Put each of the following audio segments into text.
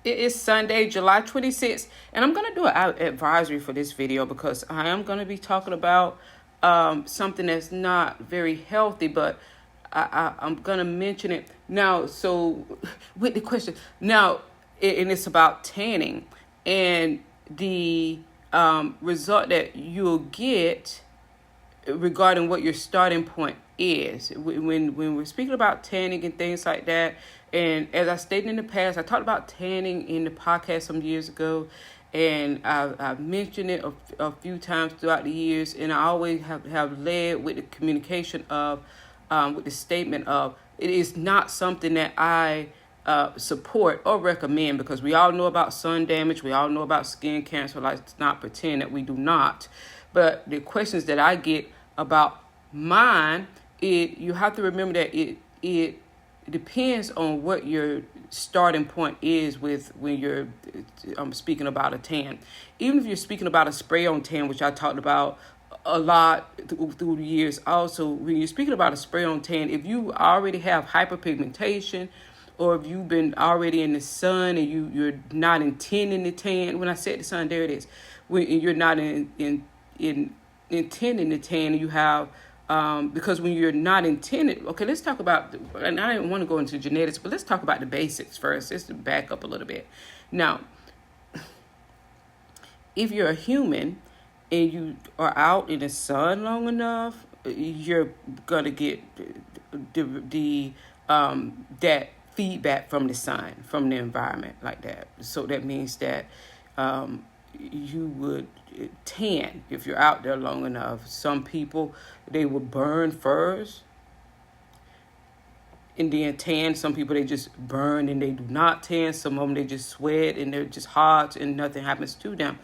It is Sunday, July 26th, and I'm going to do an advisory for this video because I am going to be talking about something that's not very healthy, but I'm going to mention it now. So with the question now, and it's about tanning and the result that you'll get regarding what your starting point is when we're speaking about tanning and things like that. And as I stated in the past, I talked about tanning in the podcast some years ago, and I've mentioned it a few times throughout the years, and I always have led with the communication of with the statement of it is not something that I support or recommend, because we all know about sun damage, we all know about skin cancer. Let's not pretend that we do not. But the questions that I get about mine, you have to remember that it depends on what your starting point is with when you're speaking about a tan. Even if you're speaking about a spray-on tan, which I talked about a lot through the years. Also, when you're speaking about a spray-on tan, if you already have hyperpigmentation, or if you've been already in the sun and you're not intending to tan, when I said the sun, there it is. When you're not intending to tan, you have because when you're not intended, okay, let's talk about, and I didn't want to go into genetics, but let's talk about the basics first, just to back up a little bit. Now, if you're a human and you are out in the sun long enough, you're gonna get the that feedback from the sun, from the environment like that. So that means that you would tan if you're out there long enough. Some people, they will burn first and then tan. Some people, they just burn and they do not tan. Some of them, they just sweat and they're just hot and nothing happens to them.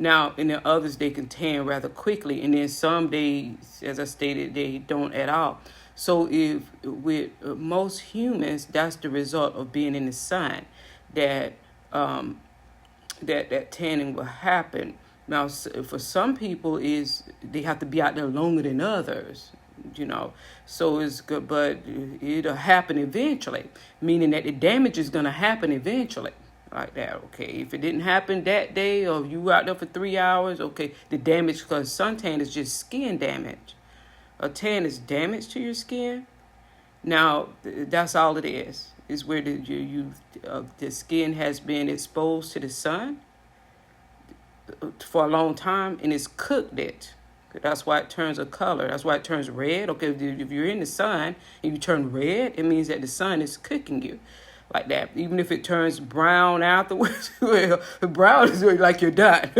Now, and then others, they can tan rather quickly, and then some days, as I stated, they don't at all. So if with most humans, that's the result of being in the sun, that that tanning will happen. Now, for some people, they have to be out there longer than others, So it's good, but it'll happen eventually, meaning that the damage is going to happen eventually. Like that, okay. If it didn't happen that day, or you were out there for 3 hours, okay, the damage, because suntan is just skin damage. A tan is damage to your skin. Now, that's all it is where the skin has been exposed to the sun for a long time, and it's cooked it. That's why it turns a color. That's why it turns red. Okay, if you're in the sun and you turn red, it means that the sun is cooking you. Like that. Even if it turns brown afterwards, well, brown is like you're done.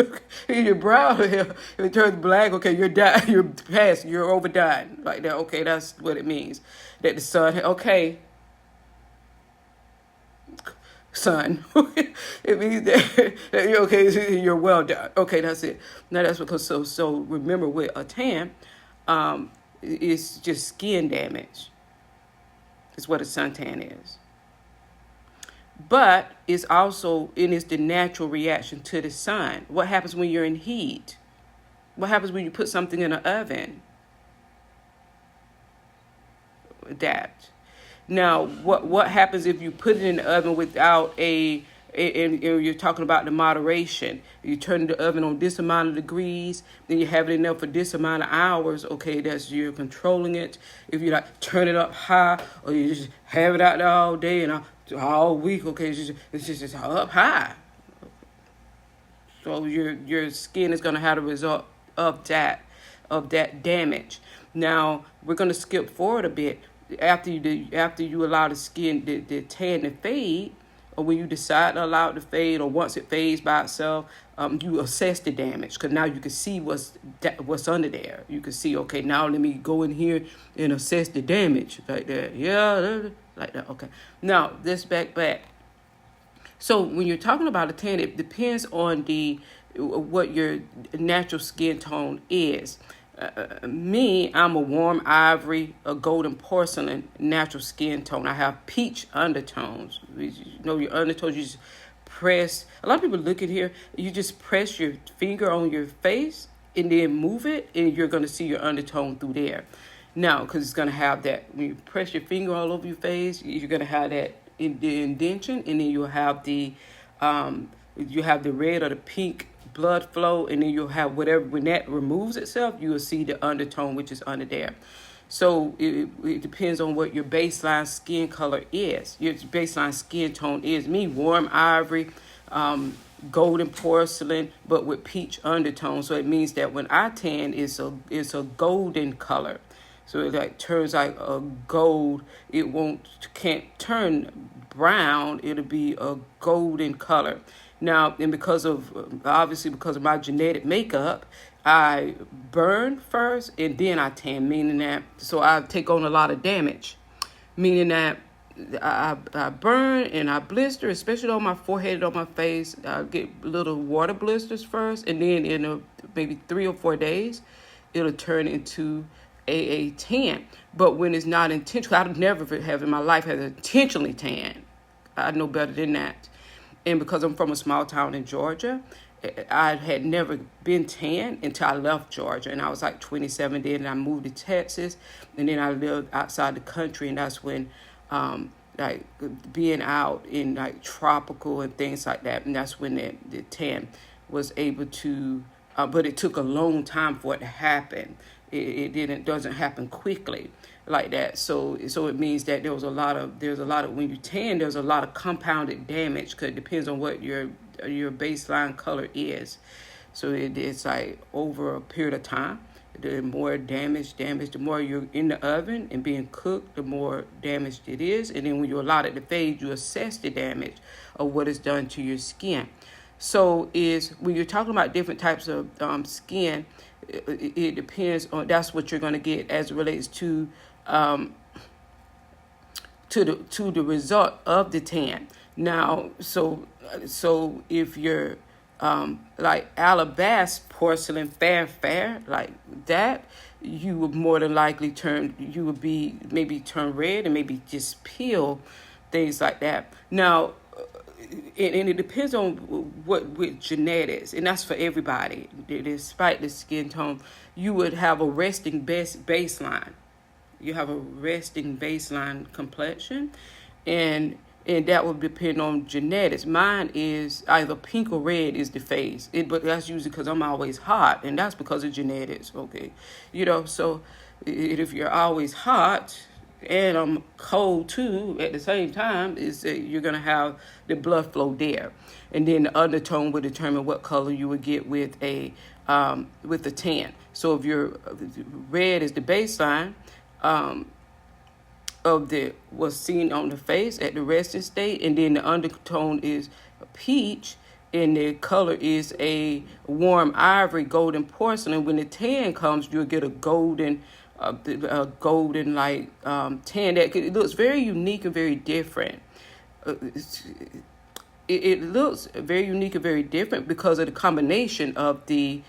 You're brown, if it turns black, okay, you're done. You're past, you're overdone. Like that, okay, that's what it means. That the sun, okay, sun. It means that okay, you're well done. Okay, that's it. Now that's because, so remember, with a tan, it's just skin damage. It's what a suntan is. But it's also, and it's the natural reaction to the sun. What happens when you're in heat? What happens when you put something in an oven? That. Now, what happens if you put it in the oven without and you're talking about the moderation? You turn the oven on this amount of degrees, then you have it enough for this amount of hours. Okay, you're controlling it. If you like turn it up high, or you just have it out there all day and all week, okay, it's just up high. So your skin is going to have the result of that damage. Now we're going to skip forward a bit. After you allow the skin, the tan to fade, or when you decide to allow it to fade, or once it fades by itself, you assess the damage, because now you can see what's under there. You can see, okay, now let me go in here and assess the damage like that. Yeah, like that. Okay. Now let's back. So when you're talking about a tan, it depends on what your natural skin tone is. Me, I'm a warm ivory, a golden porcelain natural skin tone. I have peach undertones. Your undertones, you just press. A lot of people look at here, you just press your finger on your face and then move it, and you're going to see your undertone through there. Now, because it's going to have that, when you press your finger all over your face, you're going to have that in the indentation, and then you'll have the You have the red or the pink blood flow, and then you'll have whatever, when that removes itself, you will see the undertone, which is under there. So it depends on what your baseline skin color is. Your baseline skin tone is me, warm ivory, golden porcelain, but with peach undertone. So it means that when I tan, it's a golden color. So it like turns like a gold. It can't turn brown. It'll be a golden color. Now, and because of my genetic makeup, I burn first and then I tan, meaning that, so I take on a lot of damage, meaning that I burn and I blister, especially on my forehead and on my face. I get little water blisters first, and then in maybe 3 or 4 days, it'll turn into a tan. But when it's not intentional, I never have in my life had intentionally tan. I know better than that. And because I'm from a small town in Georgia, I had never been tan until I left Georgia. And I was like 27 then, and I moved to Texas. And then I lived outside the country, and that's when, like, being out in, like, tropical and things like that. And that's when the tan was able to, but it took a long time for it to happen. It doesn't happen quickly like that. So it means that there's a lot of when you tan, there's a lot of compounded damage, because it depends on what your baseline color is. So it's like over a period of time, the more damage, the more you're in the oven and being cooked, the more damaged it is. And then when you allow it to fade, you assess the damage of what is done to your skin. So when you're talking about different types of skin, it depends on, that's what you're going to get as it relates to the result of the tan. Now, so if you're like alabaster porcelain fair like that, you would more than likely maybe turn red and maybe just peel, things like that. Now, and it depends on with genetics, and that's for everybody. Despite the skin tone, you would have a resting baseline. You have a resting baseline complexion, and that would depend on genetics. Mine is either pink or red is the face, but that's usually because I'm always hot, and that's because of genetics. Okay, so if you're always hot and I'm cold too at the same time, is that you're gonna have the blood flow there, and then the undertone will determine what color you would get with a tan. So if your red is the baseline of what's seen on the face at the resting state, and then the undertone is peach, and the color is a warm ivory, golden porcelain. When the tan comes, you'll get a golden like tan that it looks very unique and very different. It looks very unique and very different because of the combination of the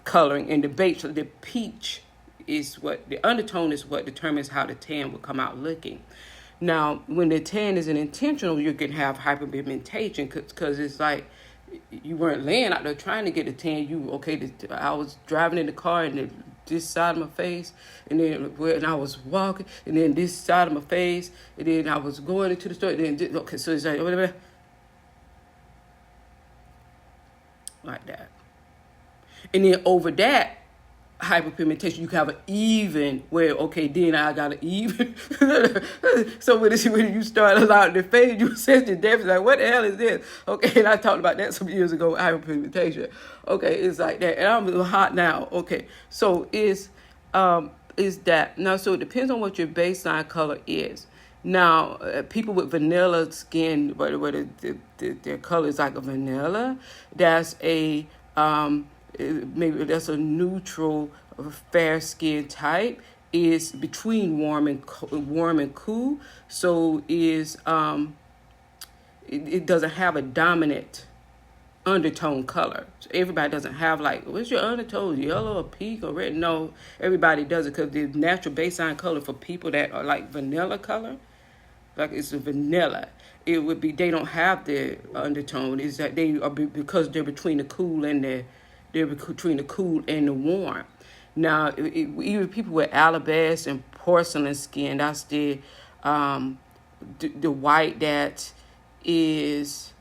coloring and the peach is what the undertone is what determines how the tan will come out looking. Now, when the tan isn't intentional, you can have hyperpigmentation because it's like you weren't laying out there trying to get a tan. I was driving in the car and this side of my face, and then when I was walking, and then this side of my face, and then I was going into the store, and then so it's like that, and then over that hyperpigmentation, you can have an even where then I got an even. So when you start allowing the face, you sense the difference. Like, what the hell is this? Okay, and I talked about that some years ago, hyperpigmentation. Okay, it's like that, and I'm a little hot now. Okay, so is that now? So it depends on what your baseline color is. Now, people with vanilla skin, where their color is like a vanilla, that's a maybe that's a neutral fair skin type, is between warm and cool. So is it doesn't have a dominant undertone color. So everybody doesn't have like, what's your undertone, yellow or pink or red? No, everybody does it because the natural baseline color for people that are like vanilla color, like it's a vanilla, it would be, they don't have the undertone, is that they are because they're between the cool and the warm. Now, even people with alabaster and porcelain skin, that's the white that is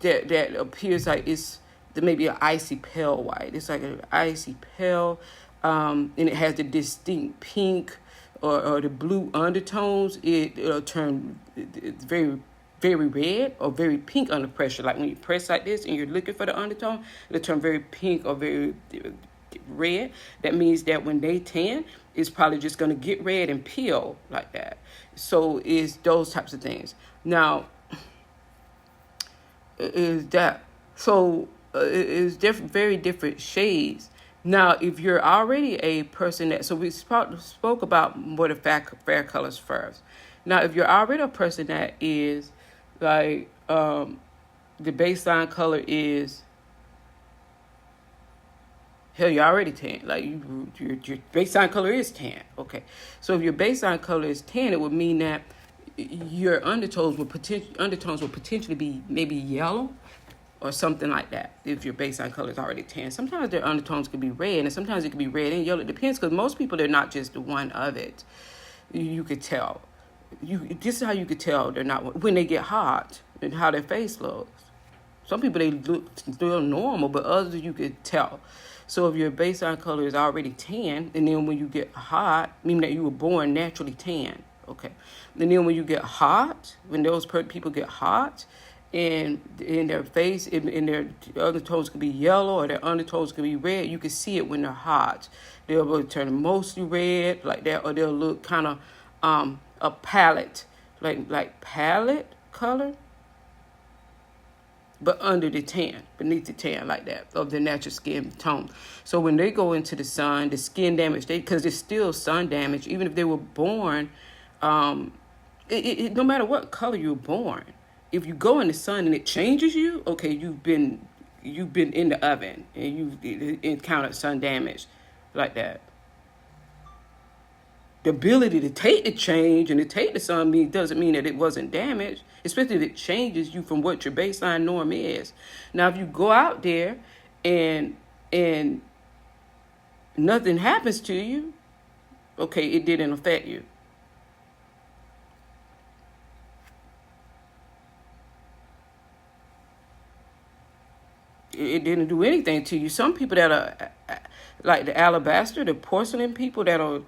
that appears like it's maybe an icy pale white. It's like an icy pale, and it has the distinct pink or the blue undertones. It'll turn very, very red or very pink under pressure. Like when you press like this and you're looking for the undertone, it'll turn very pink or very red. That means that when they tan, it's probably just going to get red and peel like that. So it's those types of things. Now, is that so? It's very different shades. Now, if you're already a person that, so we spoke about more the fair colors first. Now, if you're already a person that is like, the baseline color is, hell, you're already tan. Like your baseline color is tan. Okay. So if your baseline color is tan, it would mean that your undertones would potentially be maybe yellow or something like that. If your baseline color is already tan, sometimes their undertones could be red, and sometimes it could be red and yellow. It depends, because most people, they're not just the one of it. You could tell. This is how you could tell they're not when they get hot and how their face looks. Some people, they look still normal, but others you could tell. So if your baseline color is already tan, and then when you get hot, meaning that you were born naturally tan. Okay. And then when you get hot, when those people get hot, and in their face, in their undertones could be yellow or their undertones could be red, you can see it when they're hot. They'll turn mostly red like that, or they'll look kind of a palette, like palette color, but under the tan, beneath the tan like that, of the natural skin tone. So when they go into the sun, the skin damage, because it's still sun damage, even if they were born, no matter what color you were born, if you go in the sun and it changes you, okay, you've been in the oven and you've encountered sun damage like that. The ability to take the change and to take the sun doesn't mean that it wasn't damaged, especially if it changes you from what your baseline norm is. Now, if you go out there and nothing happens to you, okay, it didn't affect you. It didn't do anything to you. Some people that are like the alabaster, the porcelain people that are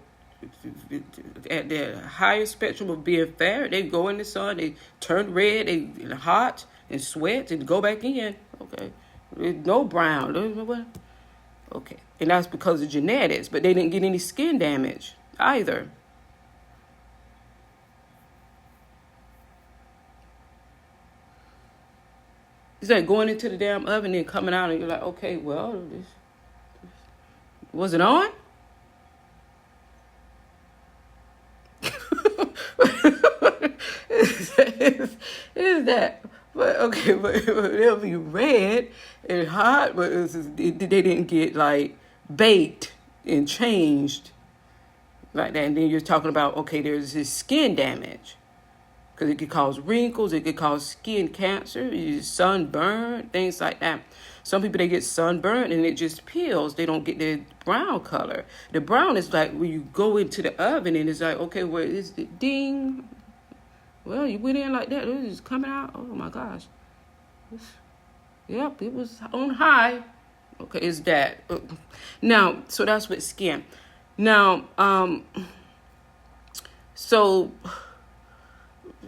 at the higher spectrum of being fair, they go in the sun, they turn red, they hot and sweat and go back in. Okay, no brown. Okay, and that's because of genetics, but they didn't get any skin damage either. It's like going into the damn oven and coming out and you're like, okay, well, was it on? is that? But okay, but it'll be red and hot, but they didn't get like baked and changed like that. And then you're talking about, okay, there's this skin damage. Because it could cause wrinkles, it could cause skin cancer, sunburn, things like that. Some people, they get sunburned and it just peels. They don't get the brown color. The brown is like when you go into the oven and it's like, okay, where is the ding? Well, you went in like that. It was coming out. Oh, my gosh. Yep, it was on high. Okay, it's that. Now, so that's with skin. Now, so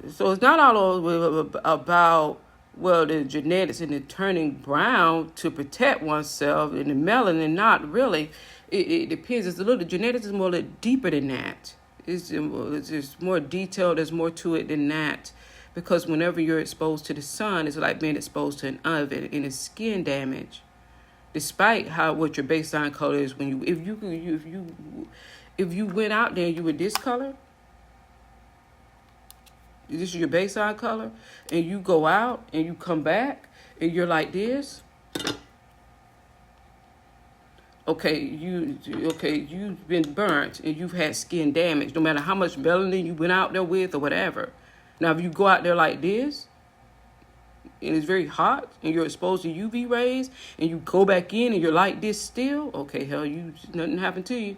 it's not all about, well, the genetics and the turning brown to protect oneself and the melanin. Not really. It depends. It's a little, the genetics is more a little deeper than that. It's just more detailed. There's more to it than that. Because whenever you're exposed to the sun, it's like being exposed to an oven, and it's skin damage. Despite what your baseline color is, when if you went out there and you were this color, this is your baseline color, and you go out and you come back and you're like this, okay, you've been burnt and you've had skin damage, no matter how much melanin you went out there with or whatever. Now, if you go out there like this, and it's very hot, and you're exposed to UV rays, and you go back in and you're like this still, okay, hell, nothing happened to you.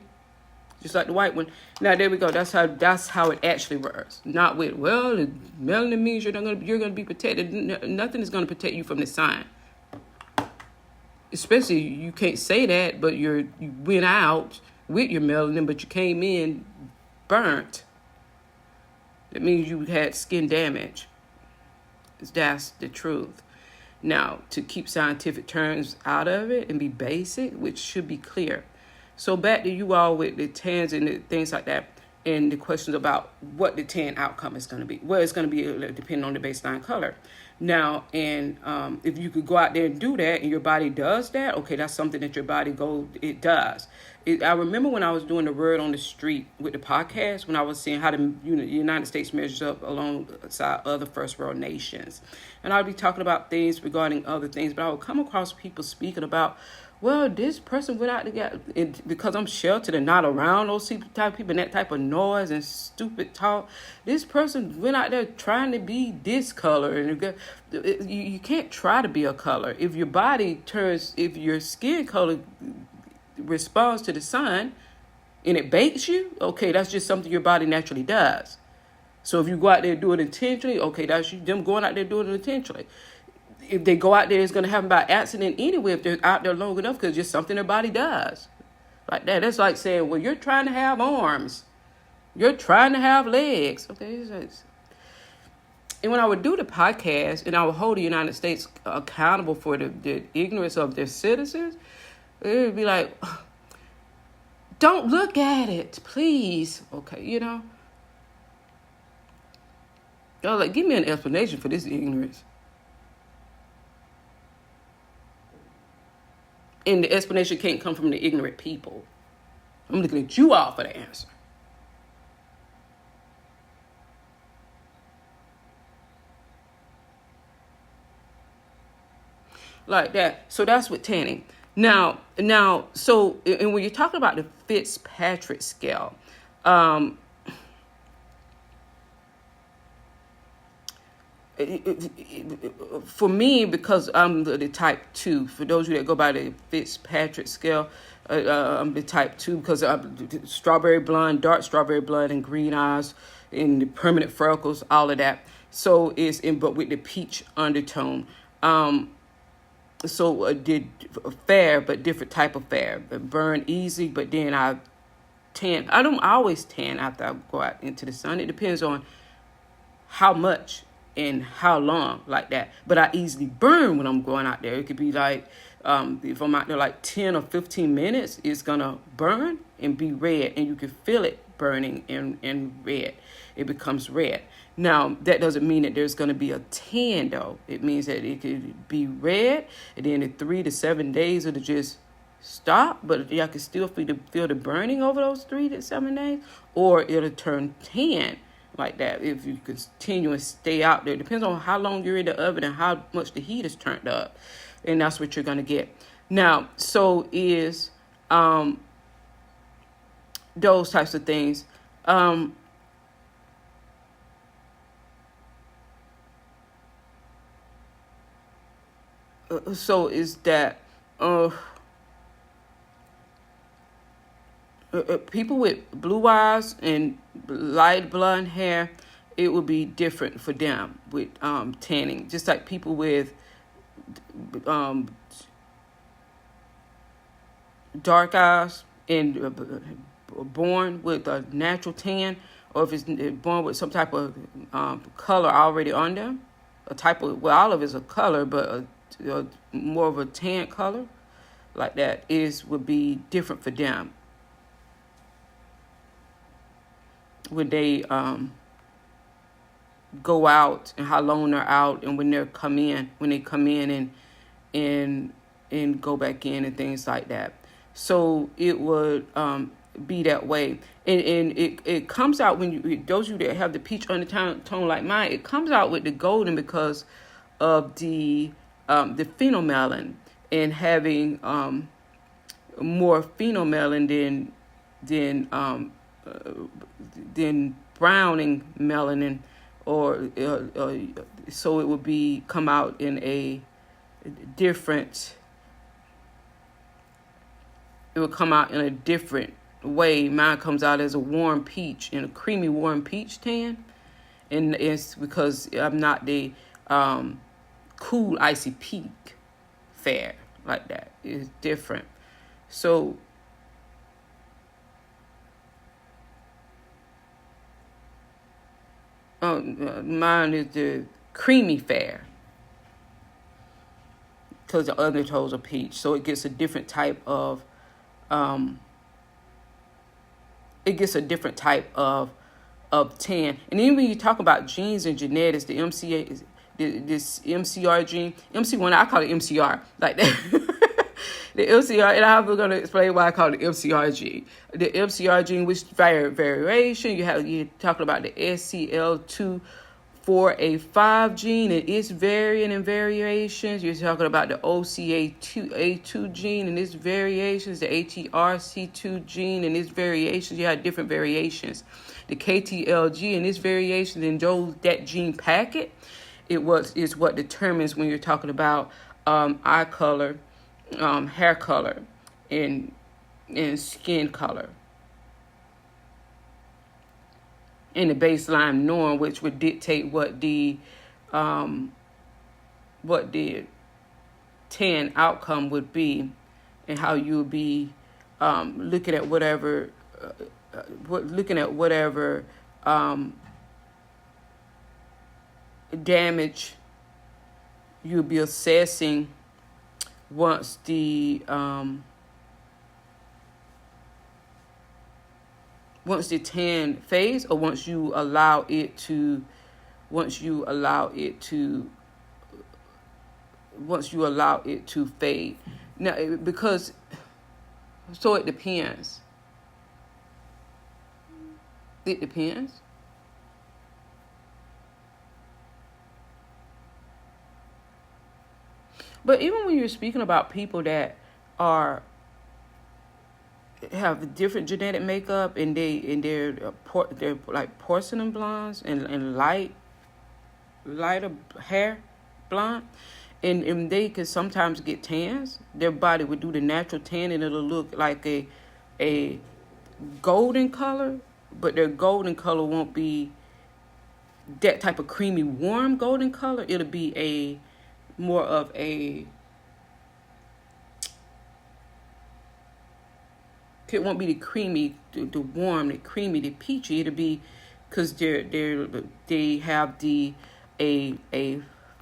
just like the white one. Now there we go. That's how it actually works. Not with, well, the melanin means you're gonna be protected. Nothing is gonna protect you from the sun. Especially, you can't say that, but you went out with your melanin, but you came in burnt. That means you had skin damage. That's the truth. Now, to keep scientific terms out of it and be basic, which should be clear. So back to you all with the tans and the things like that, and the questions about what the tan outcome is going to be. Well, it's going to be depending on the baseline color. Now, and if you could go out there and do that, and your body does that, okay, that's something that your body it does. I remember when I was doing the word on the street with the podcast, when I was seeing how the United States measures up alongside other first world nations. And I'd be talking about things regarding other things, but I would come across people speaking about, well, this person went out to get, because I'm sheltered and not around those type of people and that type of noise and stupid talk. This person went out there trying to be this color. And you can't try to be a color. If your skin color responds to the sun and it bakes you, okay, that's just something your body naturally does. So if you go out there and do it intentionally, okay, that's them going out there doing it intentionally. If they go out there, it's going to happen by accident anyway if they're out there long enough, because it's just something their body does. Like that. That's like saying, well, you're trying to have arms. You're trying to have legs. Okay. And when I would do the podcast and I would hold the United States accountable for the ignorance of their citizens, it would be like, don't look at it, please. Okay, Y'all like, give me an explanation for this ignorance. And the explanation can't come from the ignorant people. I'm looking at you all for the answer. Like that. So that's with tanning. Now, so, and when you're talking about the Fitzpatrick scale, for me, because I'm the type 2, for those of you that go by the Fitzpatrick scale, I'm the type 2 because I'm strawberry blonde, dark strawberry blonde, and green eyes, and the permanent freckles, all of that. So but with the peach undertone. So did fair, but different type of fair. Burn easy, but then I tan. I don't always tan after I go out into the sun. It depends on how much and how long, like that. But I easily burn when I'm going out there. It could be like, if I'm out there like 10 or 15 minutes, it's going to burn and be red. And you can feel it burning and red. It becomes red. Now, that doesn't mean that there's going to be a tan, though. It means that it could be red, and then in 3 to 7 days, it'll just stop. But y'all can still feel the burning over those 3 to 7 days, or it'll turn tan like that if you continue and stay out there. It depends on how long you're in the oven and how much the heat is turned up, and that's what you're going to get. Now, so is those types of things. So is that people with blue eyes and light blonde hair, it would be different for them with tanning. Just like people with dark eyes and born with a natural tan, or if it's born with some type of color already on them, a type of, well, all of it's a color, but more of a tan color, like that, would be different for them when they go out, and how long they're out, and when they come in and go back in and things like that. So it would be that way, and it comes out when those of you that have the peach undertone like mine, it comes out with the golden because of the phenolmelon, and having more phenolmelon than browning melanin, or so it would come out in a different. It would come out in a different way. Mine comes out as a warm peach, and a creamy warm peach tan. And it's because I'm not the cool icy pink fair like that. It's different. So mine is the creamy fair because the undertones are peach. So it gets a different type of tan. And then when you talk about genes and genetics, the MCA, this MCR gene, MC1, I call it MCR, like that. The MCR, and I'm going to explain why I call it MCR gene. The MCR gene, which variation, you're talking about the SCL2-4A5 gene and its variant and variations. You're talking about the OCA2A2 gene and its variations, the ATRC2 gene and its variations. You have different variations. The KTLG and its variations, and that gene packet, is what determines when you're talking about eye color, hair color, and skin color. And the baseline norm, which would dictate what the tan outcome would be, and how you would be looking at whatever damage you'll be assessing once the tan fades, or once you allow it to fade. Now, it depends. It depends. But even when you're speaking about people that have different genetic makeup, and they're like porcelain blondes and lighter hair blonde, and they can sometimes get tans. Their body would do the natural tan, and it'll look like a golden color, but their golden color won't be that type of creamy warm golden color. It'll be more of a, it won't be the creamy, the warm, the creamy, the peachy. It'll be because they have a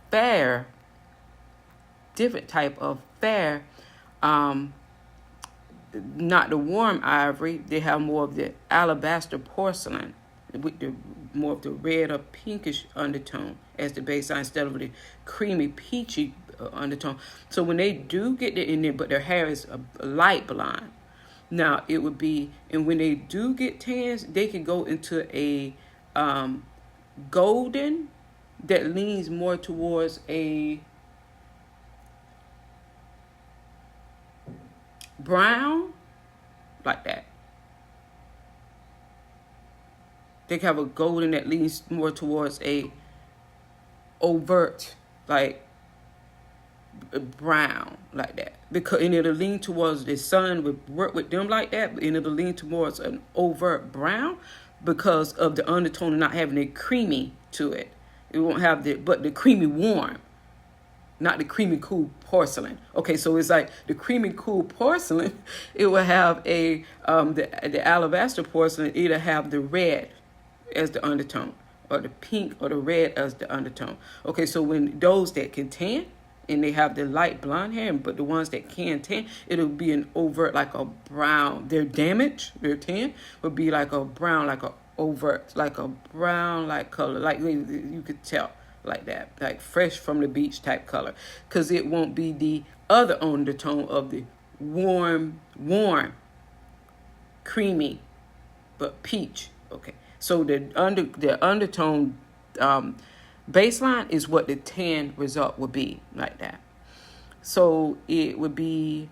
fair, different type of fair, not the warm ivory. They have more of the alabaster porcelain with more of the red or pinkish undertone as the baseline, instead of the creamy peachy undertone. So when they do get it in there, but their hair is a light blonde, now it would be, and when they do get tans, they can go into a golden that leans more towards a brown, like that. They can have a golden that leans more towards a overt, like brown, like that. And it'll lean towards, the sun would work with them like that, and it'll lean towards an overt brown because of the undertone and not having a creamy to it. It won't have the creamy warm, not the creamy cool porcelain. Okay, so it's like the creamy cool porcelain, it will have the alabaster porcelain, it'll have the red as the undertone, or the pink or the red as the undertone. Okay, so when those that can tan, and they have the light blonde hair, but the ones that can tan, it'll be an overt, like a brown. Their tan would be like a brown, like a overt, like a brown, like color, like you could tell, like that, like fresh from the beach type color, because it won't be the other undertone of the warm, creamy, but peach. Okay, so the undertone baseline is what the tan result would be, like that. So it would be,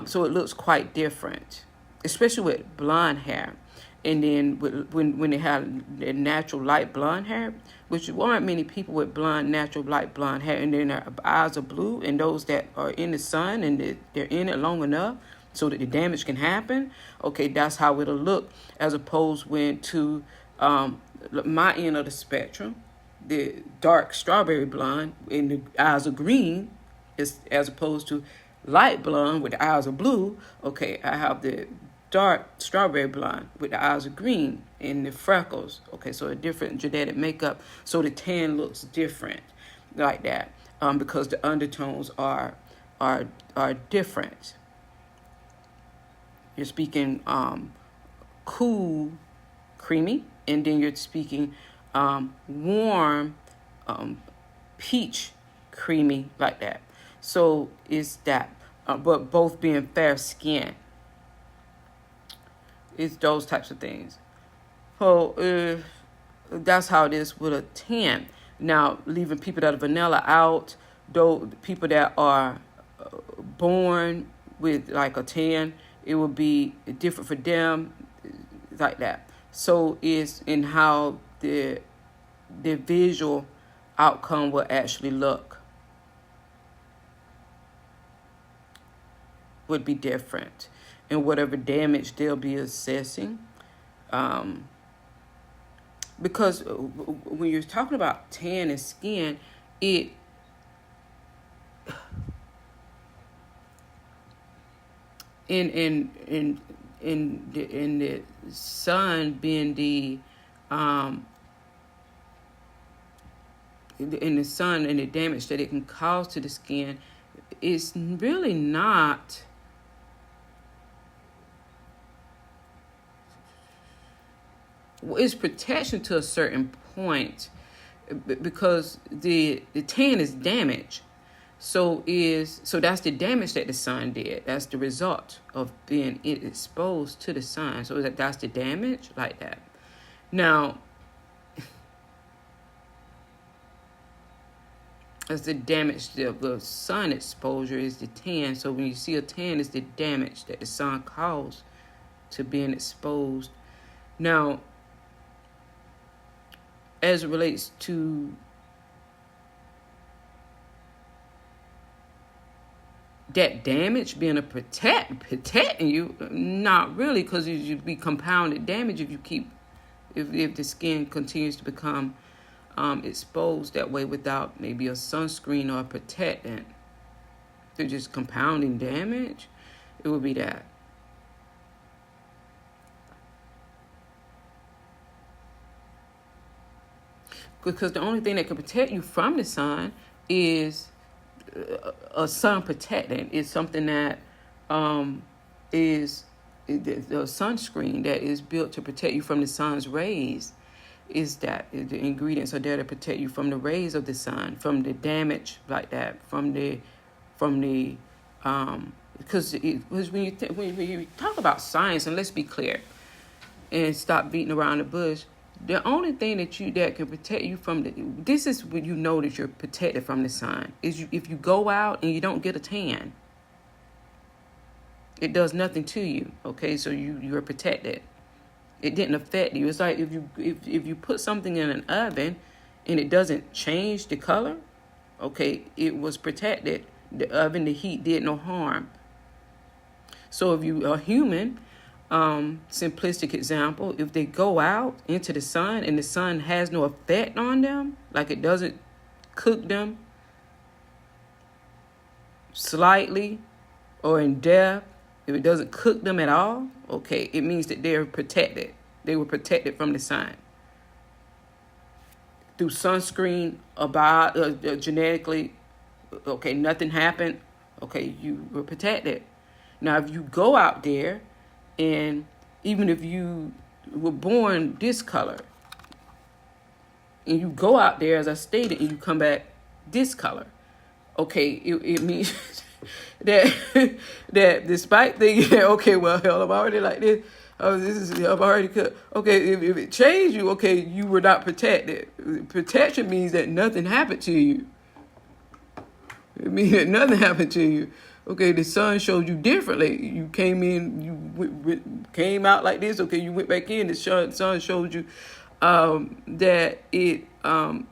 so it looks quite different, especially with blonde hair. And then when they have their natural light blonde hair, which aren't many people with natural light blonde hair, and then their eyes are blue, and those that are in the sun and they're in it long enough, so that the damage can happen. Okay, that's how it'll look, as opposed when to my end of the spectrum, the dark strawberry blonde and the eyes are green, is as opposed to light blonde with the eyes are blue. Okay, I have the dark strawberry blonde with the eyes are green and the freckles. Okay, so a different genetic makeup, so the tan looks different like that, because the undertones are different. You're speaking cool, creamy, and then you're speaking warm, peach, creamy, like that. So it's that, but both being fair skin. It's those types of things. So that's how it is with a tan. Now, leaving people that are vanilla out, though, people that are born with like a tan, it will be different for them, like that. So it's in how the visual outcome will actually look would be different, and whatever damage they'll be assessing. Because when you're talking about tan and skin, it in the sun being in the sun and the damage that it can cause to the skin is really not it's protection to a certain point, because the tan is damage. So that's the damage that the sun did. That's the result of being exposed to the sun. So that's the damage, like that. Now, as the damage of the sun exposure is the tan. So when you see a tan, it's the damage that the sun caused to being exposed. Now, as it relates to that damage being protecting you, not really, because you'd be compounded damage if the skin continues to become exposed that way without maybe a sunscreen or a protectant. They're just compounding damage. It would be that. Because the only thing that can protect you from the sun is a sun protectant. It's something that is the sunscreen that is built to protect you from the sun's rays. Is that the ingredients are there to protect you from the rays of the sun, from the damage like that, because when you talk about science, and let's be clear and stop beating around the bush. The only thing that can protect you from this is when you know that you're protected from the sun, is if you go out and you don't get a tan. It does nothing to you, okay? So you're protected. It didn't affect you. It's like if you put something in an oven and it doesn't change the color, okay, it was protected. The oven, the heat did no harm. So if you are human, simplistic example, if they go out into the sun and the sun has no effect on them, like it doesn't cook them slightly or in depth, if it doesn't cook them at all, okay, it means that they're protected. They were protected from the sun through sunscreen, genetically. Okay, nothing happened. Okay, you were protected. Now, if you go out there, and even if you were born this color, and you go out there, as I stated, and you come back this color, okay, it means that despite thinking, okay, well, hell, I'm already like this. Oh, I'm already cut. Okay, if it changed you, okay, you were not protected. Protection means that nothing happened to you. It means that nothing happened to you. Okay, the sun showed you differently. You came in, you came out like this. Okay, you went back in. The sun showed you that it can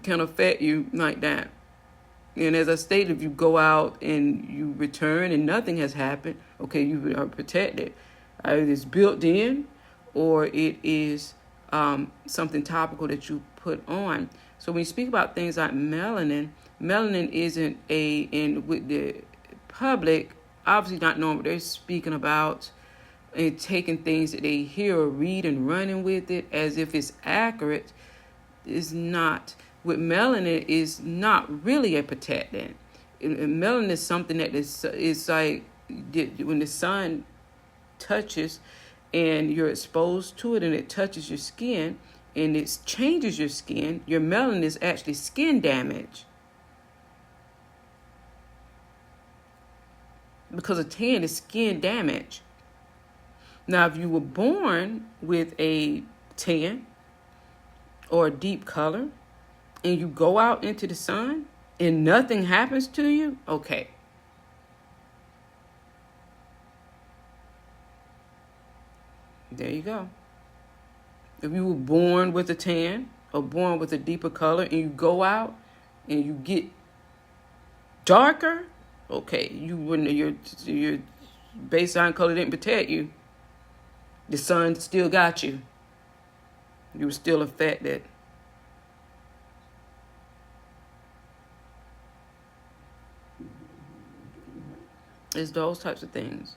affect you like that. And as I stated, if you go out and you return and nothing has happened, okay, you are protected. Either it's built in or it is something topical that you put on. So when you speak about things like melanin, melanin isn't with the public, obviously not knowing what they're speaking about and taking things that they hear or read and running with it as if it's accurate is not. With melanin is not really a protectant. Melanin is something that is like when the sun touches and you're exposed to it and it touches your skin and it changes your skin, your melanin is actually skin damage. Because a tan is skin damage. Now, if you were born with a tan or a deep color and you go out into the sun and nothing happens to you, okay. There you go. If you were born with a tan or born with a deeper color and you go out and you get darker, okay, you wouldn't, your baseline color didn't protect you. The sun still got you. You were still affected. It's those types of things.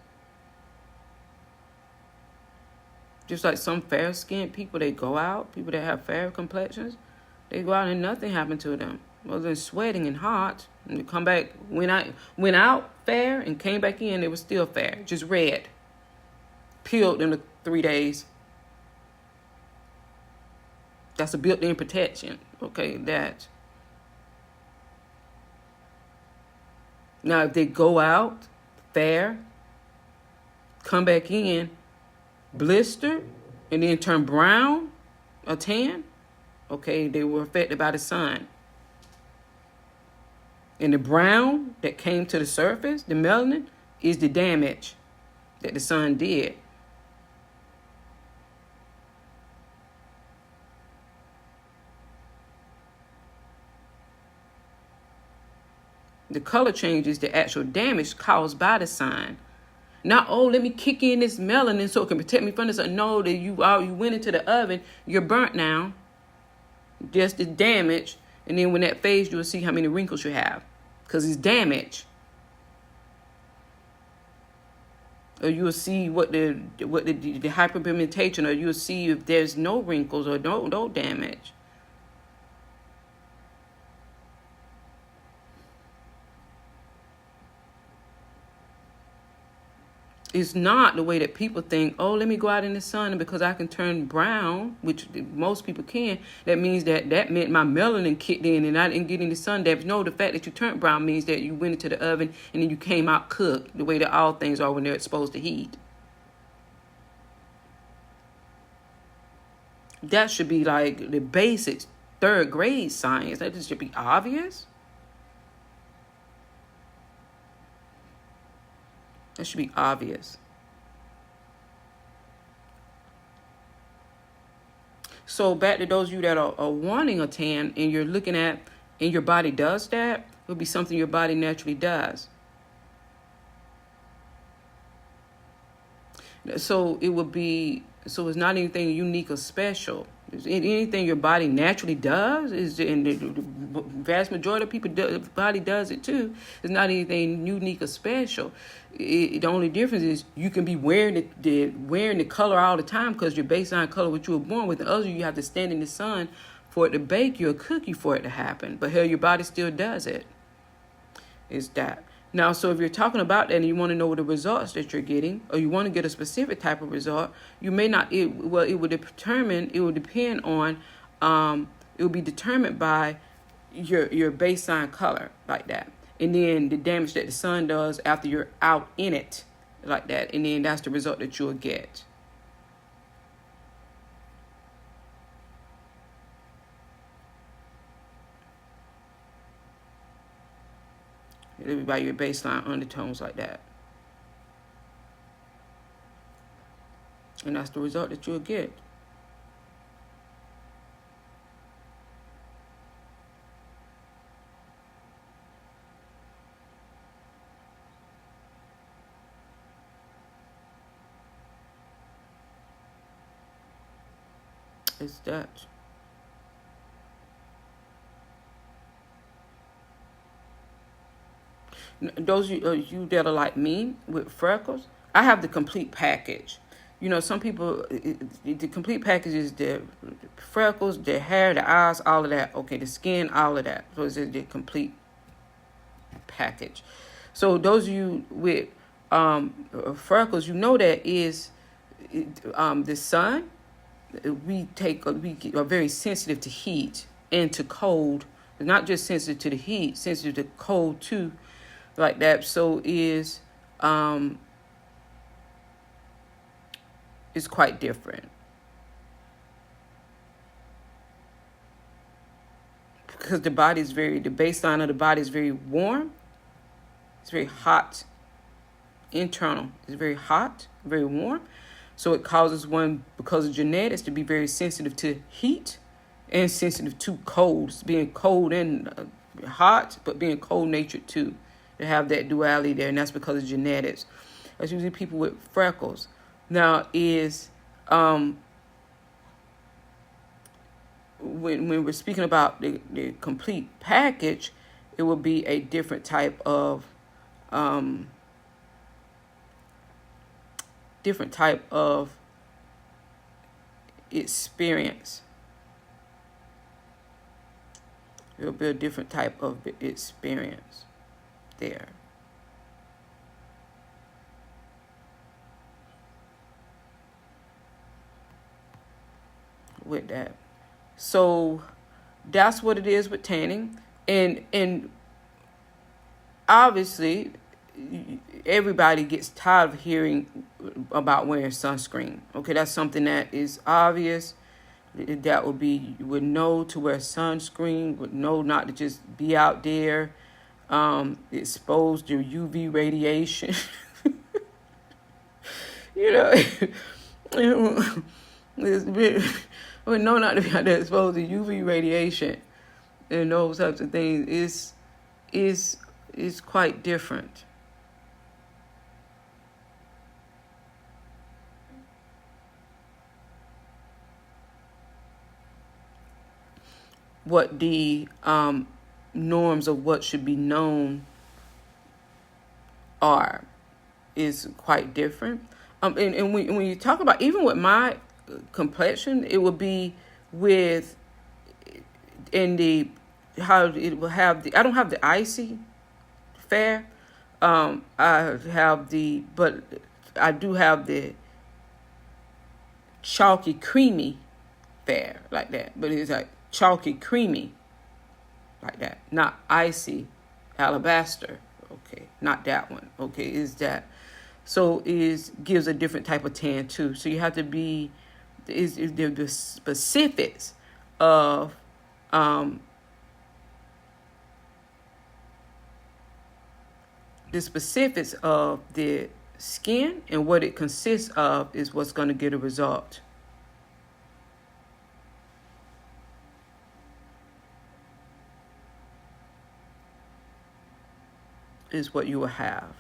Just like some fair-skinned people, they go out, people that have fair complexions, they go out and nothing happened to them. Other than sweating and hot, and they come back, went out fair and came back in, they were still fair, just red. Peeled in the 3 days. That's a built-in protection. Okay, that. Now, if they go out fair, come back in, blister, and then turn brown or tan, okay, they were affected by the sun. And the brown that came to the surface, the melanin, is the damage that the sun did. The color change is the actual damage caused by the sun. Not, oh, let me kick in this melanin so it can protect me from this. No, that you went into the oven, you're burnt now. Just the damage. And then when that fades, you'll see how many wrinkles you have. Because it's damage. Or you'll see what the hyperpigmentation, or you'll see if there's no wrinkles or no damage. It's not the way that people think, oh, let me go out in the sun, and because I can turn brown, which most people can, that means that meant my melanin kicked in and I didn't get in the sun. No, the fact that you turned brown means that you went into the oven and then you came out cooked, the way that all things are when they're exposed to heat. That should be like the basics, third grade science. That just should be obvious. That should be obvious. So back to those of you that are wanting a tan and you're looking at, and your body does that, it would be something your body naturally does. So it's not anything unique or special. Anything your body naturally does and the vast majority of people's body does it too. It's not anything unique or special. The only difference is you can be wearing the color all the time because your baseline color, what you were born with. The other, you have to stand in the sun for it to bake you a cookie for it to happen. But hell, your body still does it. It's that. Now, so if you're talking about that and you want to know the results that you're getting, or you want to get a specific type of result, you may not. It will depend on. It will be determined by your baseline color like that, and then the damage that the sun does after you're out in it like that, and then that's the result that you'll get. It'll be by your baseline undertones like that. And that's the result that you'll get. Is that? Those you that are like me with freckles, I have the complete package. You know, some people, the complete package is the freckles, the hair, the eyes, all of that. Okay, the skin, all of that. So it's the complete package. So those of you with freckles, you know that is the sun. We are very sensitive to heat and to cold. Not just sensitive to the heat, sensitive to cold too, like that. So is quite different because the baseline of the body is very warm. It's very hot. Internal is very hot, very warm. So it causes one, because of genetics, to be very sensitive to heat and sensitive to cold. It's being cold and hot, but being cold natured too. To have that duality there, and that's because of genetics. That's usually people with freckles. Now is when we're speaking about the complete package, it will be a different type of experience. It'll be a different type of experience there. With that. So that's what it is with tanning. And obviously everybody gets tired of hearing about wearing sunscreen. Okay, that's something that is obvious. That would be, you would know to wear sunscreen, would know not to just be out there exposed to UV radiation. You know, we know not to be out there exposed to UV radiation and those types of things. Is quite different. What the norms of what should be known is quite different. And when you talk about, even with my complexion, it would be with how it will have I don't have the icy fair. But I do have the chalky creamy fair, like that. But it's like chalky creamy, like that, not icy alabaster. Okay, not that one. Okay, is that? So gives a different type of tan too. So you have to be the specifics of the skin and what it consists of is what's going to get a result. Is what you will have.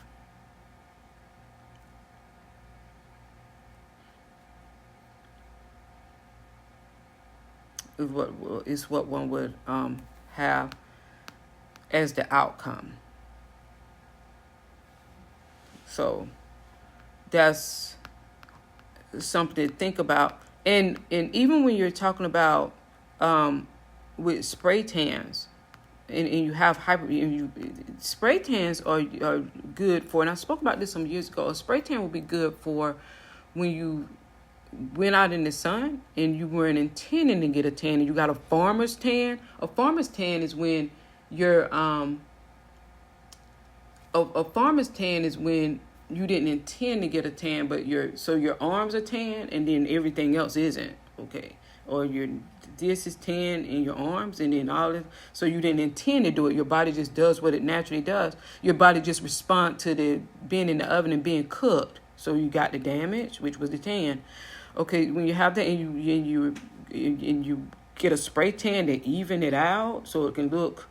Is what one would have as the outcome. So that's something to think about. And even when you're talking about with spray tans, and you have spray tans are good for, and I spoke about this some years ago. A spray tan will be good for when you went out in the sun and you weren't intending to get a tan and you got a farmer's tan. A farmer's tan is when you're a farmer's tan is when you didn't intend to get a tan, but your arms are tan and then everything else isn't. Okay, or this is tan in your arms and then all this. So you didn't intend to do it. Your body just does what it naturally does. Your body just responds to the being in the oven and being cooked. So you got the damage, which was the tan. Okay, when you have that and you get a spray tan to even it out so it can look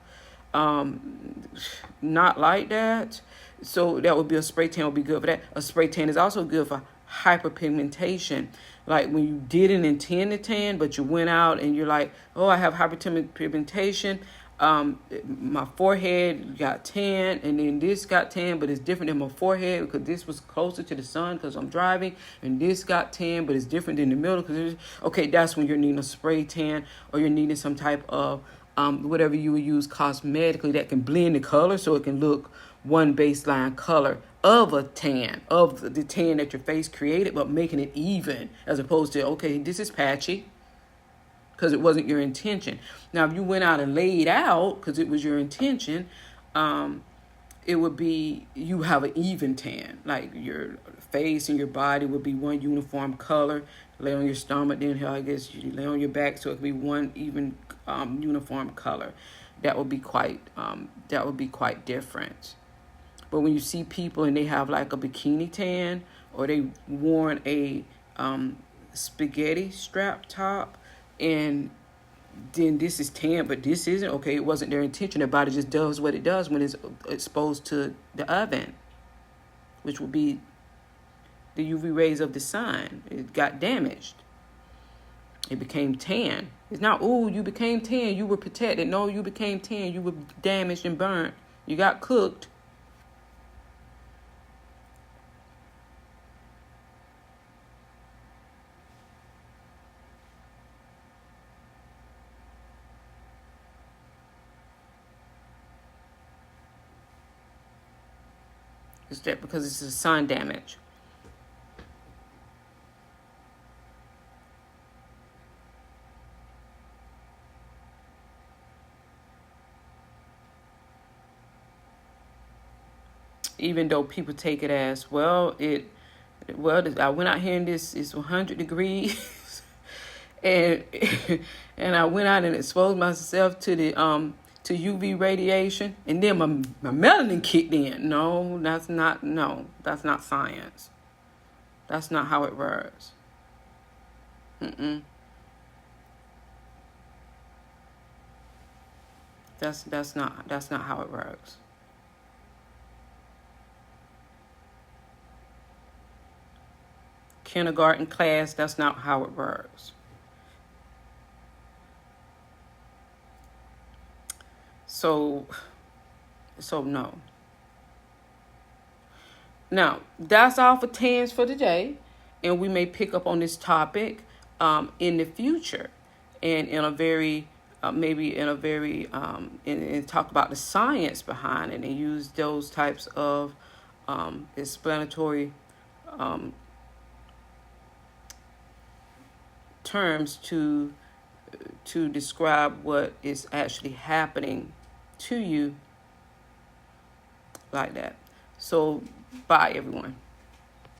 not like that. So that would be a spray tan would be good for that. A spray tan is also good for hyperpigmentation. Like when you didn't intend to tan, but you went out and you're like, oh, I have hyperpigmentation. My forehead got tan, and then this got tan, but it's different than my forehead because this was closer to the sun because I'm driving, and this got tan, but it's different than the middle because okay, that's when you're needing a spray tan, or you're needing some type of whatever you would use cosmetically that can blend the color so it can look one baseline color of a tan, of the tan that your face created, but making it even, as opposed to, okay, this is patchy because it wasn't your intention. Now, if you went out and laid out because it was your intention, it would be, you have an even tan, like your face and your body would be one uniform color. Lay on your stomach, then I guess you lay on your back, so it could be one even uniform color. That would be quite different. But when you see people and they have like a bikini tan, or they worn a spaghetti strap top, and then this is tan, but this isn't, okay, it wasn't their intention. Their body just does what it does when it's exposed to the oven, which will be the UV rays of the sun. It got damaged. It became tan. It's not, oh, you became tan, you were protected. No, you became tan, you were damaged and burnt. You got cooked. It's that because it's a sun damage. Even though people take it as, well, I went out here and it's 100 degrees and I went out and exposed myself to the to UV radiation, and then my melanin kicked in. No, that's not science. That's not how it works. That's not how it works. Kindergarten class, that's not how it works. So no. Now, that's all for tans for today, and we may pick up on this topic in the future, and in a very and talk about the science behind it, and use those types of explanatory terms to describe what is actually happening to you like that. So, bye, everyone.